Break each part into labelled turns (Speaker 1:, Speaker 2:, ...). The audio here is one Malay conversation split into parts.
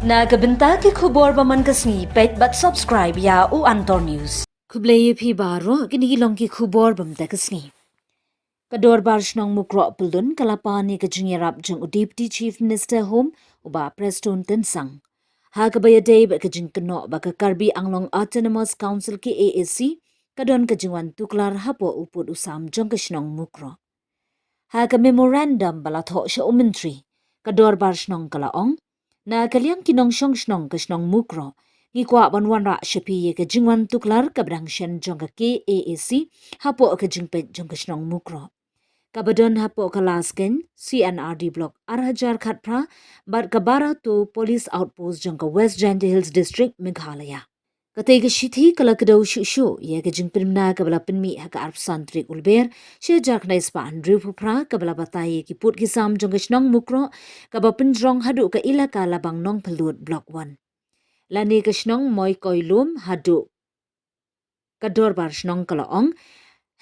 Speaker 1: Nagabenta ki khubor baman kasni pet but subscribe ya u Antor News. Kubleye phi baro kini long ki khubor bam ta kasni. Kador barshnong mukro puldun kalapani ka jingerap jung Deputy Chief Minister Home uba Preston Tensang. Ha kabaya day ba ka jingkno ba ka Karbi Anglong Autonomous Council ki AAC kadon ka jingwan tuklar hapo uput usam jong kashnong mukro. Ha ka memorandum balatho sha umintri kador barshnong kalaong na kaliang kinong shnong kashnong mukro ngikwa banwanra shapi ye ka jingwan tuklar kabrang shen jong ka KAAC hapo ka jingpet jong kashnong mukro. Kabadon hapo kalasken CNRD block Arhajar Khatpra bat kabara to police outpost jong ka West Jante Hills District Meghalaya. Katay ka shithi kalakadaw shushu ye ka jingpinmna kabala pinmi haka arpsantrik ulber she jak na ispa Andrew Pupra kabala bataye ki put kisam jong kashnong mukro kabapin jrong hadu ka ilaka labang nong pelut block 1. Lani kashnong moy koilum hadu kador bar shnong kalaong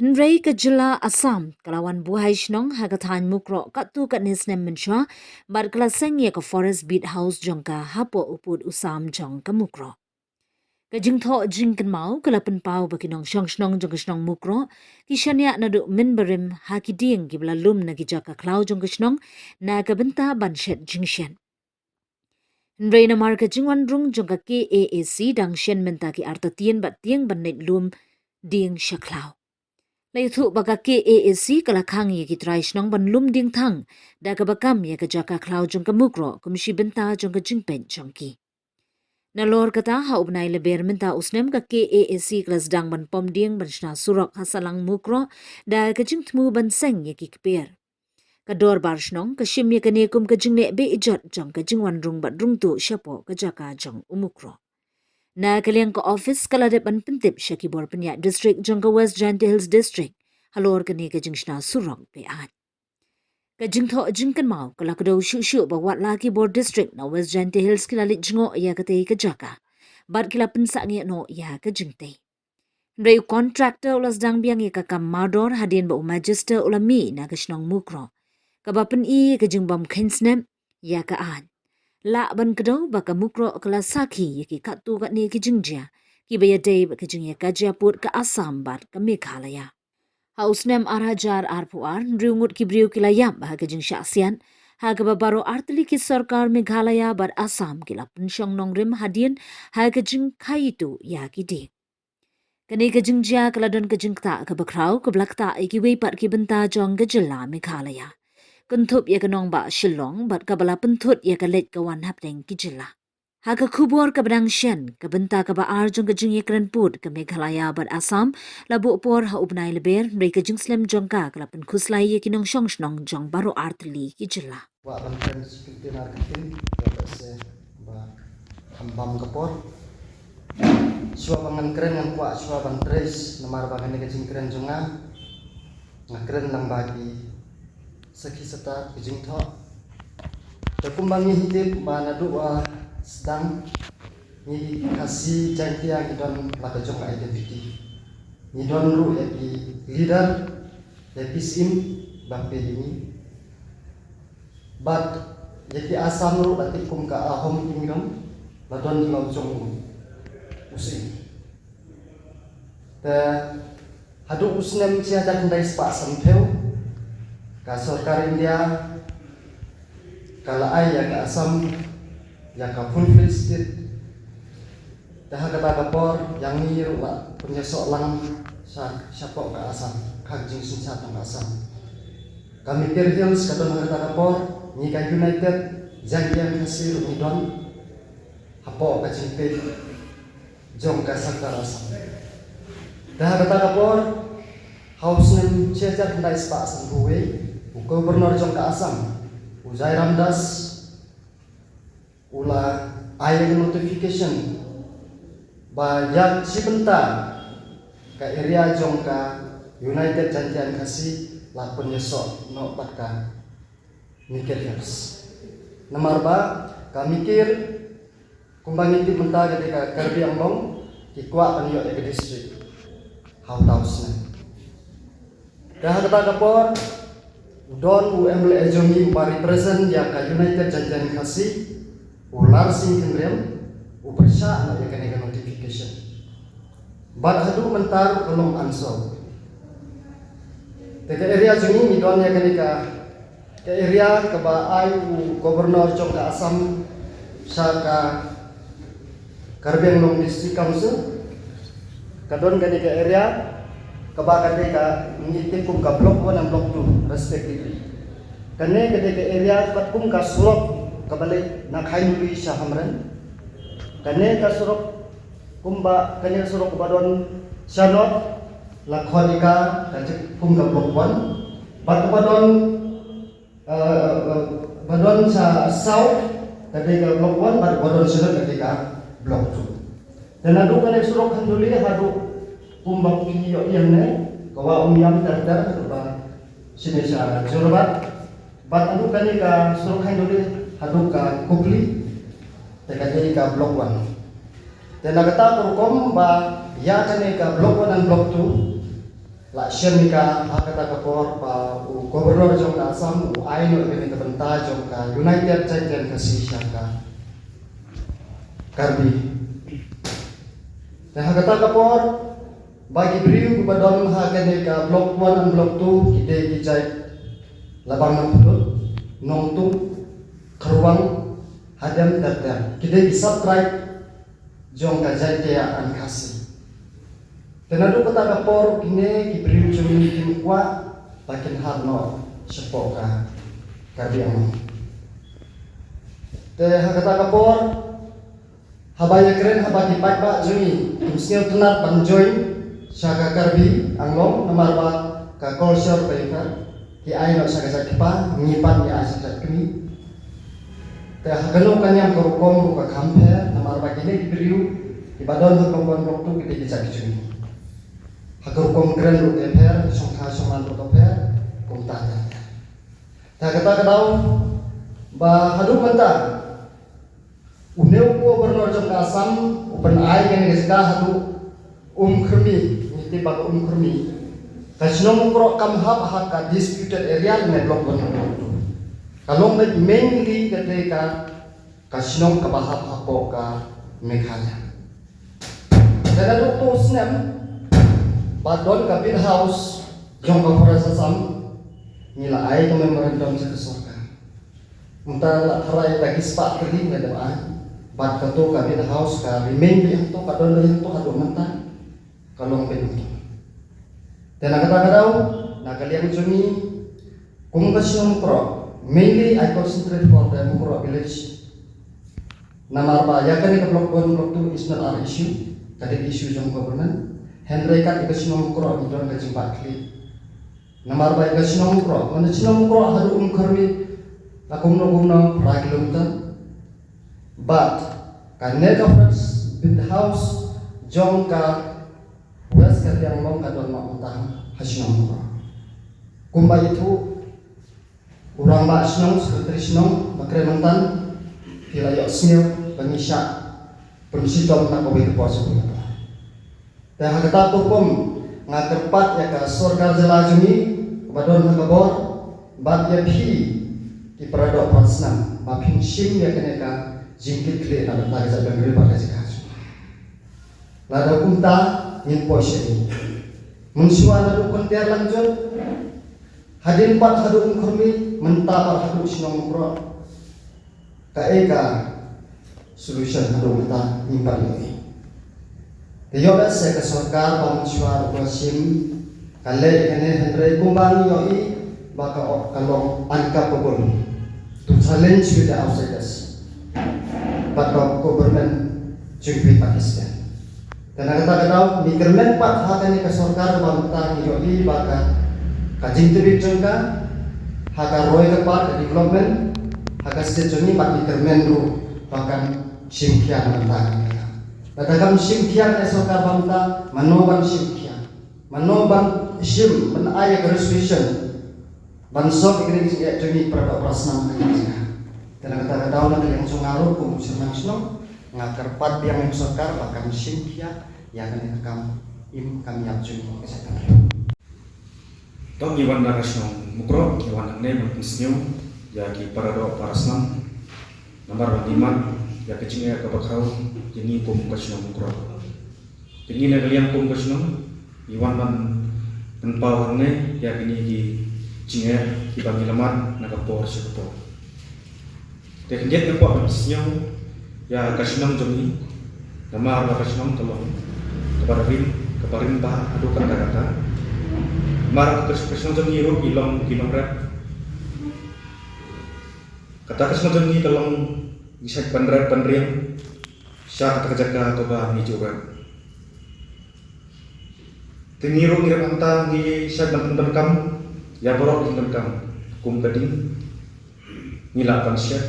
Speaker 1: Henry Kajila Assam kalawan buhay shnong hagatan mukro katu katnis nem mensha bar kalaseng ye ka forest beat house jong ka hapo upud usam jong ka mukro. Kajing tho jing kan mau kalapan pau bakinong shnong jong kashnong mukro kishanya nadu minbarim hakiding gibla lum na gijaka klau jong kashnong na kabenta banshet jingshen. Henry na marka jingwan rung jong ka KAAC dang shen menta ki artatien bat tieng banet lum ding shaklau. Laithu baka KAAC kalakang ye ki try shnong ban lum ding thang da ka bakam ye ka jaka klau jong ka mukro kumshi benta jong ka jingpen jong ki. Na lor kata ha ubnai leber minta usnem ka KAAC klas dang ban pom ding ban shna surok hasalang mukro da ka jingtmu ban seng ye ki kper. Ka dor bar shnong ka shim ye ka nekum ka jingne be ijot jong ka jingwan rung bat rung tu shapo ka jaka jong umukro. Na kaliang ka office kaladep ban pintip shaki bor penya district jong ka West Jante Hills District halor ka ne ka jing shna surok be at. Ka jing tho jing kan mau kala ka do shu ba wat laki bor district na West Jante Hills kilalit jingo ya ka te ka jaka. Bat kila pensa ngi no ya ka jing te. Rei contractor ulas dang biang ka kam mador hadien ba magister ulami na ka shnong mukro. Ka bapen I ka jing bam kensnem ya ka an. La ban kado ba ka mukro kala saki ya ki katu ka ni ki jingjia. Ki ba ya day ba ka jing ya ka put ka Assam bat ka Meghalaya. Hausnem Arhajar Arpuar riungut ki briu kilayam ba ka jing syasian. Ha ka babaro artli ki sarkar Meghalaya bat Assam kila pensyong nongrim hadien ha ka jing kaitu ya ki di. Kani ka jing jia kala don ka jing ta ka bakrau ka blakta iki weipat ki benta jong ka jila Meghalaya. Kuntup ya kanong ba Shillong bat kabala pentut ya kalit kawan hapdeng kijila. Ha ka kubor ka badang shen ka benta ka ba arjong ka jing yakran put ka Meghalaya bat Assam labu por ha ubnai leber mereka jing slem jong ka kalapan kuslai ya kinong shong shnong jong baro artli kijila.
Speaker 2: Wa rantan seperti marketing dapat se ba ambam kapor. Suwa bangan keren yang kuat suwa bang tres namar bangan ka jing keren jonga. Ngakren nang bagi Saki serta kejing tho. Terkumbangi hidup mana doa sedang ni kasih jantia kidon laka jong identity. Ni don ru eki leader eki sim bangpe ini. But yeki asam ru lati kum ka ahom kingdom ladon lau jong usi. Te hadu usnem cia jak ndai spa sampeu. Ka sarkar India kala ai ya ka Assam ya ka full state dah kata kapor yang ni rupa punya seorang siapa ka Assam kajing sunsa tang Assam kami Hills kata kata kapor ni ka United janjian kasih ni don hapo ka jingpe jong ka sarkar Assam dah kata kapor house nem cejar ndai spa sambuwe Gubernur jong ka Assam Ujai Ramdas ula ayat notification ba yak sibenta ka area jong ka United Janjian kasih lapun yesok no patka mikir Hills nomor ba ka mikir kumbang itu benta ketika Karbi Anglong ki kwa panyo ke district how thousand dah kata kapor Don UML Ejomi ba represent ya ka United Janjian kasih ular sing kendrem upersya na ya kene notification bad hadu mentar kolom ansor teka area juni midon ya kene ka area ka ba ai gubernur jong ka Assam sa ka Karbi Anglong District Council kadon kene ka area ka ba kene ka ngitip kum ka block 1 and block 2 respectively kene kene ka area pat kum ka surok kabalik na kainuli sa hamran kane ka surok kumba kane surok badon syanot lakhonika kajik kum ka block 1 badon badon sa south kade ka block 1 badon syanot kade ka block 2 dan adu kane surok handuli hadu kumba kiyo yang ne kawa umyam dardar ba sini sa jorbat bad adu kane ka surok handuli hadu ka kupli teka jadi ka block 1 dan nagata kurkom ba ya kane ka block 1 and block 2 la syen ka hakata ka por pa gubernur jong ka Assam aino kane ka benta jong ka United Chaiten ka sisya ka Karbi dan hakata ka por bagi briu badon ha kane ka block 1 and block 2 kide kijai labang na pulot nongtung keruang hadam dardar kita bisa subscribe jong kajai dia an kasih tenadu kata kapor kini kibrim jumi kimkwa bakin harno sepoka karbiang te kata kapor habaya keren habaki pakba jumi kimsnil tenar panjoy saka karbi anglong namarba ka kolsor paper ki aino saka sakpa ngipan ya asat kini teh kalau kanyang korukom ka kamper namar bagini diberiu di badon hukum waktu kita bisa kicuni hakorukom keren lu keper songka soman lu keper kumtata teh kata kadau ba hadu menta uneu ko bernor jong Assam upen ai kan geska hadu krmi niti bak krmi kasnom pro kam hab ka disputed area ne blok bon kalau mainly ketika kasinong kabahap hapo ka Meghalaya. Dan ada tu senam badon kabin house jong Forest Assam nila ai ka memorandum sa kasorka. Munta la haray lagi spa kali na daan bad ka to kabin house ka remain di to kadon lain to hado menta kalong pedunto. Dan kata daw nakaliang jumi kung kasinong pro mainly I concentrate for the Mukro village. Namarba yakani ka block 1 block 2 is not our issue. Kadi issue jong government. Henry kan ikasino Mukro idon ka jimbat kli. Namarba ikasino Mukro. Mana sino Mukro hadu kharmi akumno pra kilometer. But kan neka friends with the house jong ka west ka yang long ka don ma utang hasino Mukro. Kumba itu urang ba senong sekretari senong makrementan hilayok snil pengisya pensitom na kowe ke pos punya dan hakata hukum ngakerpat ya ka sorgar jelajumi badon hakabor bad ya phi di perado prasnam ba pinsim ya kene ka jingkit kle na ta ga bangri ba ka sikas lada kunta nin poseni munsuana du konter lanjut hadin pat hadu khurmi menta par hadu sinong pro ka eka solution hadu menta nimpan ini teyoda se ka sarkar bang suar wasim kale kene hendrai kumbang yoi baka kalong uncapable to challenge with the outsiders but the government jumpi Pakistan dan kata-kata ni government pat hakani ka sarkar bang ta yoi baka kajing tebik jengka haka roy kepat development haka sejoni pati kermendu bahkan simkian mentang katakan simkian esoka bangta manoban simkian manoban sim menaya resolution bansok ikring sing jeni pada prasna dan kata-kata orang yang sungaru kum sirmansno ngakerpat yang sokar bahkan simkian yang kam im kami abjuni kesehatan
Speaker 3: Tong iwan narasno mukro iwan ne berpisnyo ya ki parado parasnam Namar iman ya kecingnya ke bakau jadi pum kasnong mukro. Tinggi negalian pum kasnong iwan man penpawangnya ya kini di cingnya di bangi lemar nagapor sepo. Teknik yang kuat bisnya ya kasnong joni namar kasnong tolong keparin bah adu kata-kata. Mar kasnong joni ru ilong rep. Kata kasnong joni tolong bisa penriang syah terjaga atau bah hijauan. Tengiru ngirim anta ngi syah banten kam ya borok banten kam kum gading ngilak syah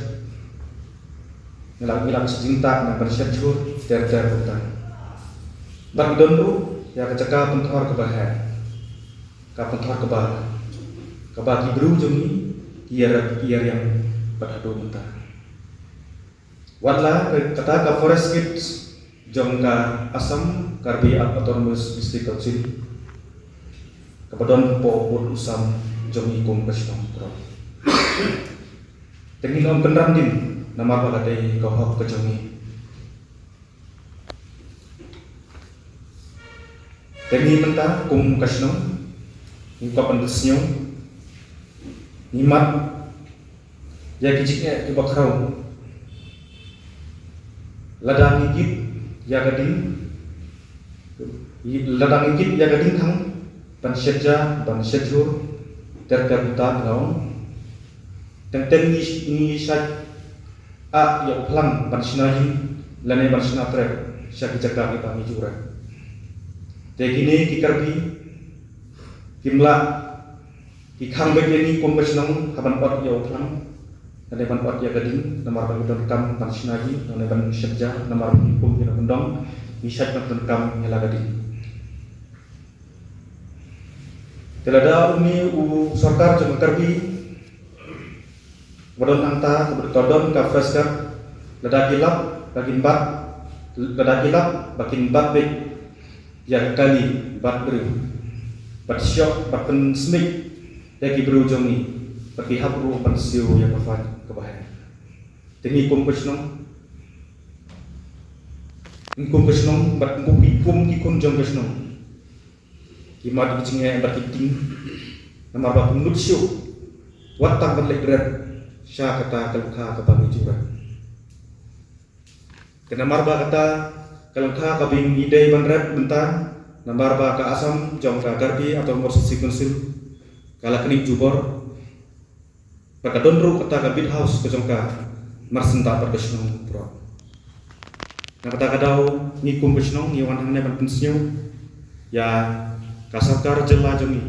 Speaker 3: ngilak secinta na syah jur ter hutan. Bak donru ya kejaga penthor kebahan ka penthor kebah kibru jongi iar yang padado mentah. Wadla kata ka forest kids jongka asam karbi autonomous district council kepadon po usam jongi kum kasnong pro. Tengin om kenram din nama pagadai kohok ke jongi. Tengi mentah kum kasnong ingkapan desnyong nimat ya kijiknya kebakrau. Ladang igit ya gading kang ban syajur terkabuta ngaung teng ni syat a ya plang ban sinayin lane ban sinatre syak jaga kita mijura tegine kikarbi kimla kikang begini kombesnang haban pat ya plang Naneban pat ya gading namar bagidon kam ban sinayi naneban syajja namar kum ina bendong misat na kam hela gading. Telada umi sarkar jeng karbi wadon anta kebertodon ka freska lada kilap bakin bat bek ya kali bat beri bat syok bat pen smik ya kibru jongi bagi habru pensiu ya kafan kebahan. Tengi kum kesnong bat kum kikun jong kesnong kimat kicingnya berkiting namar ba punut syu watang berlek berat sya kata kalungka kabami juga kenamar ba kata kalungka kabing idei bandrat bentar namar ba ka asam jong ka garbi atau morsi konsil kala kening jubor Baka donru kata ka bid house ke jongka marsenta perkesnong pro. Na kata kadau ngikum kesnong ni wan hangne ban pensnyo ya kasarkar jela jongi.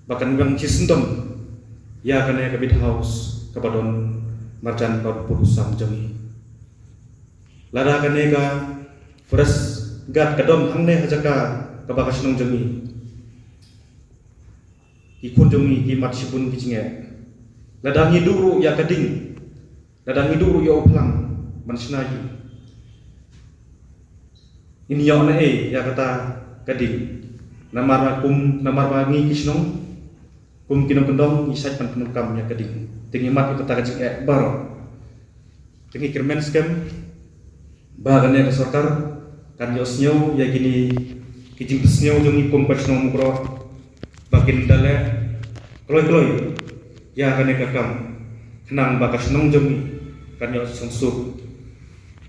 Speaker 3: Bahkan bang cisendom ya kane ka bid house kepadon marjan bar purusam jongi. Lada kane ka fresh gat kadom hangne hajaka ka bakasnong jongi. Ikun jongi kimat sipun kicingnya. Ladangi duru ya kading, ladangi duru ya uplang mansnayi. Ini ya ya kata kading. Namar wangi kisnong kum kinong kendong isat pan penukam ya kading. Tingi mat kata kacing bar. Tingi kirmen skem bagannya ke sarkar kan yosnyo ya gini kijing pesnyo jongi kum pasnong mukro bakin dale kloy ya kane kakam kenang bakas nong jongi kan yo sungsuk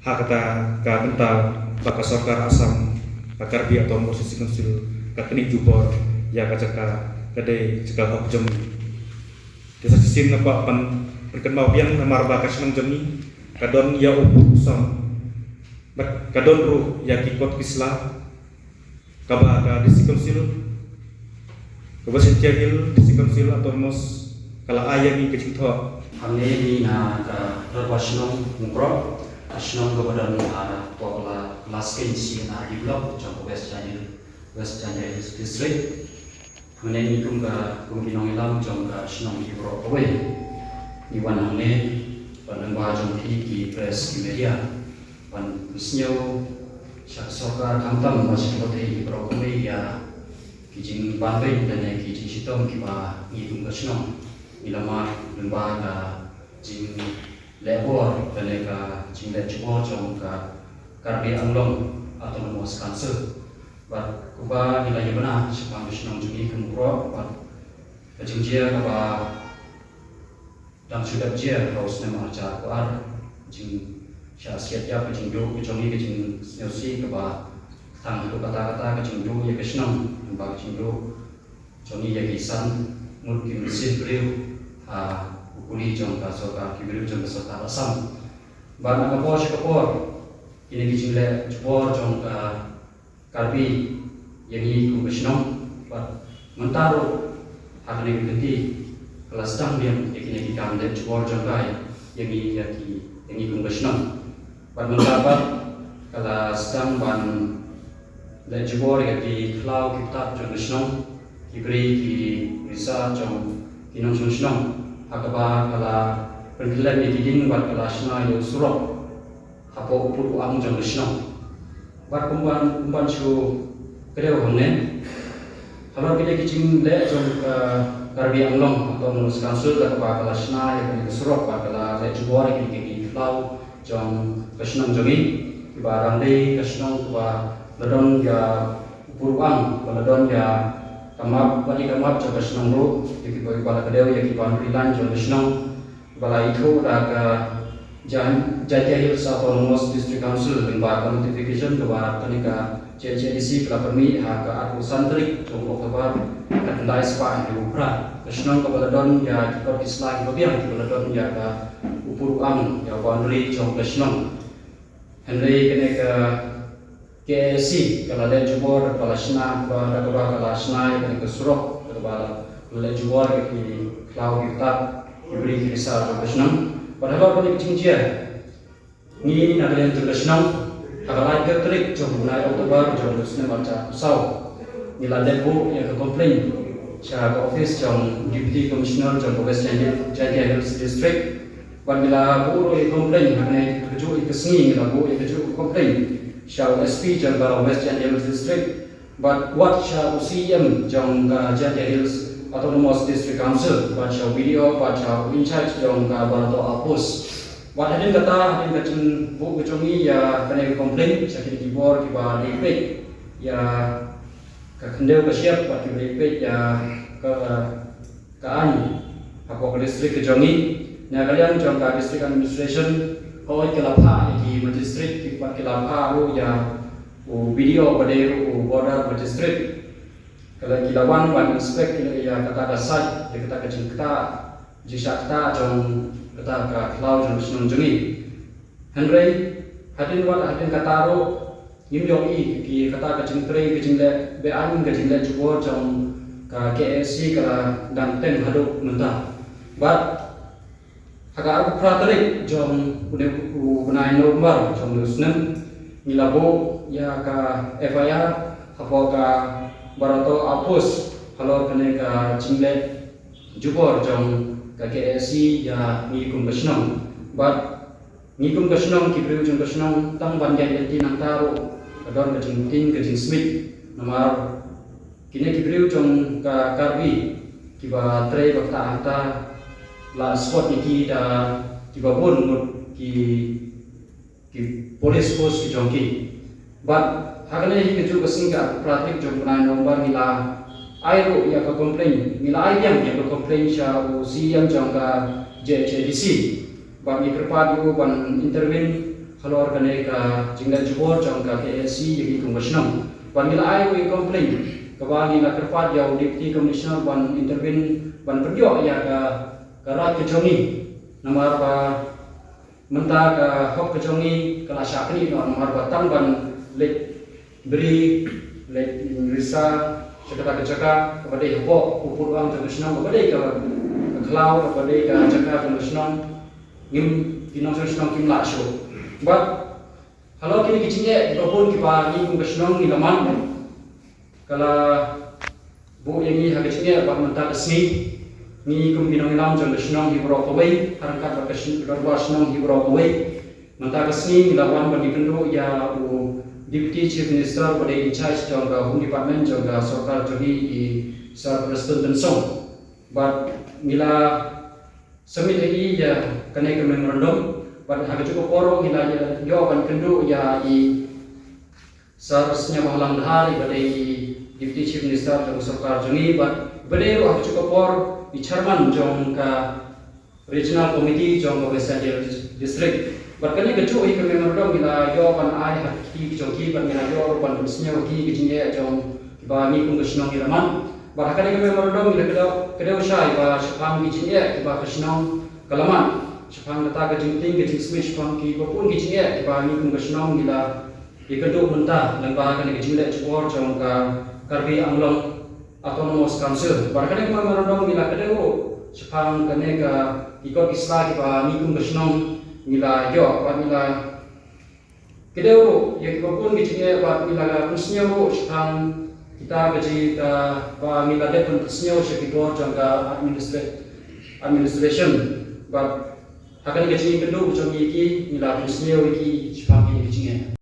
Speaker 3: hakata ka bentar bakas sarkar asam bakar bi atau posisi konsil kakeni jubor ya kacaka kade cekal hok jongi desa sisin apa pan perkenal biang namar bakas nong jongi kadon ya ubu sam kadon ruh ya kikot kisla kaba ka disi konsil Kebasintiagil disikonsil atau mos kala ayam ini kecil toh.
Speaker 4: Kami ini nak terpasinong mukro, pasinong kepada arah pola kelas kensi di blok contoh West Janjir District. Kemudian ini kumga kumkinong ilam contoh sinong di bro away. Iwan hane penengah contoh di press di media. Wan bisnyo syaksoka kamtam masih kote di bro away ya. Kijing bantai dan yang kijing sitom kiba ngidung kesnong ilama lembaga jing lebor kene ka jinglet jubor jong ka Karbi Anglong Autonomous Council bat kuba nilai benar sepang bisnong jungi kemukro bat kejingjia kaba dang sudah jia haus nama acara kuar jing syasiat ya kejingdu kejongi kejing senosi kaba tang itu kata-kata kejingdu ya kesnong kaba kejingdu jongi ya kisan mungkin mesin beriu ukuli jong kasoka kiberiu jong kasota asam bat nakapor sikapor ini kejingle jubor jong Karbi yang ini kumbesnong bat mentaruh akan diganti kelas tang dia yang kita ambil jubor jong kai yang ini kumbesnong bat mentaruh kelas tang ban le jubor yang di klau kita jong besnong diberi di risa jong kinong besnong akaba kala pergilan di dinding bat kelas na yo surok hapo puru ang jong besnong bat kumban su kedeu hamne kalau kita kicing le jong Karbi Anglong atau Autonomous Council tak apa kelas na yang di surok kala le jubor yang di klau jong besnong jongi barang dei besnong wa ledon ya puruang ledon ya kamap bagi kamap jong besnong ru jadi bagi bala kedeu ya ki bandrilan jong besnong bala itu daga Jatia Hills Autonomous District Council dengan notification kepada tenika JCDC Kelapami ke Arku Santri Jombo Kabar Kendai Spa di Ukra Kesenang kepada don ya di Kortis lagi kebiang kepada don ya ke Upuru Ang ya boundary Jom Kesenang Henry kene ke KSC kalau le jubor kala sna kala kala sna kene ke surok kala le jubor ke klau kita diberi kisah Jom Kesenang padahal kalau kecing ni nak yang terkesenang akalai kertrik jom nai Oktober jom lusne baca usau ni landai bu yang ke komplain saya ke office jom deputy commissioner jom West Jatia Hills district bila bu yang komplain mengenai keju kesengi bila bu yang keju komplain saya SP jom ke West Jatia Hills district but what saya UCM jom ke Jatia Hills Autonomous District Council baca video baca in charge jong ka barato apus wat hadin kata hadin kacin bu kejongi ya kena komplain sakit kibor kiba lepek ya ka kendeu ka siap bat lepek ya ke ani apa ke distrik kejongi na kalian jong ka district administration hoi kelapa di magistrate kiba kelapa ru ya video pada ru border magistrate kalau kilawan wan inspect ya kata dasar ya kata kecil kita jisa kita jong kata ka klau jong senang jengi Henry hadin wan hadin kata ro yimyong i ki kata kecil kre kecil le bean kecil le jubor jong ka KSC kala dan ten haduk mentah but agak praterik jong unai normal jong lusnem nilabo ya ka FIR apa ka barato apus kalau kena ke cinglet jubor jong ke KSC ya ngikum kesenong but ngikum kesenong kipriu jong kesenong tang banjai yati nang taru kadon ke jingting ke jing smith nomor kini kipriu jong ke Karbi kiba tre bakta anta la spot iki da kiba bun ki police post ki jongki but Hakane hi keju kesingga pratik jom punai nomor nila airu ya ke komplain nila ayam ya ke komplain sya usi yang jangka JCDC bagi kerpadu ban intervene kalau kane ka jingla jubor jangka KSC jadi kumbasnam ban nila airu ya komplain kebagi nila kerpad ya deputy commissioner ban intervene ban perjo ya ke rat kejongi nomor ba mentah ke hok kejongi kala syakni nomor batang ban lek beri lek risa cakap kecaka kepada hopok upur ang terkesenang kepada ke klau kepada ke cakap terkesenang ngim kinong terkesenang kim lakso but kalau kini kicingnya babon kipa ngim terkesenang nilaman kala bu yang ini hakicingnya bah mentah kesni ni kum kinong ilam terkesenang hibro kawai harangkat terkesenang hibro kawai mentah kesni nilawan bagi penduduk ya Deputy Chief Minister pada in charge jangka Home Department jangka Sarkar Jogi i Sar President Tensong but mila submit lagi ya kena ke memorandum pada harga cukup orang kita jawaban kendu ya i seharusnya mahalang dahari pada Deputy Chief Minister dan Sarkar Jongi pada itu harga cukup orang di chairman jong ke regional committee jong ke West Angeles district berkena kecu i ke memorandum kita jawaban ai haki joki berkena jawaban bisnya haki kecingnya jong bagi kungkesinong iraman bahkan ini memorandum kita kedua usai bah sepang kecingnya kita kesinong kalaman sepang kata kecing kecing smash sepang ki pun kecingnya kita bagi kungkesinong kita ikeduk mentah dan bahkan kecingnya cukup jong ke Karbi Anglong Autonomous Council bahkan ini memorandum kita kedua sepang kene ke ikut islah kita bagi kungkesinong kita jawab kita kedua ya kita pun kecingnya kita khususnya sepang kita gaji mila depan tersenyum sekitar jangka administration but akan gaji kedua jangka iki mila tersenyum iki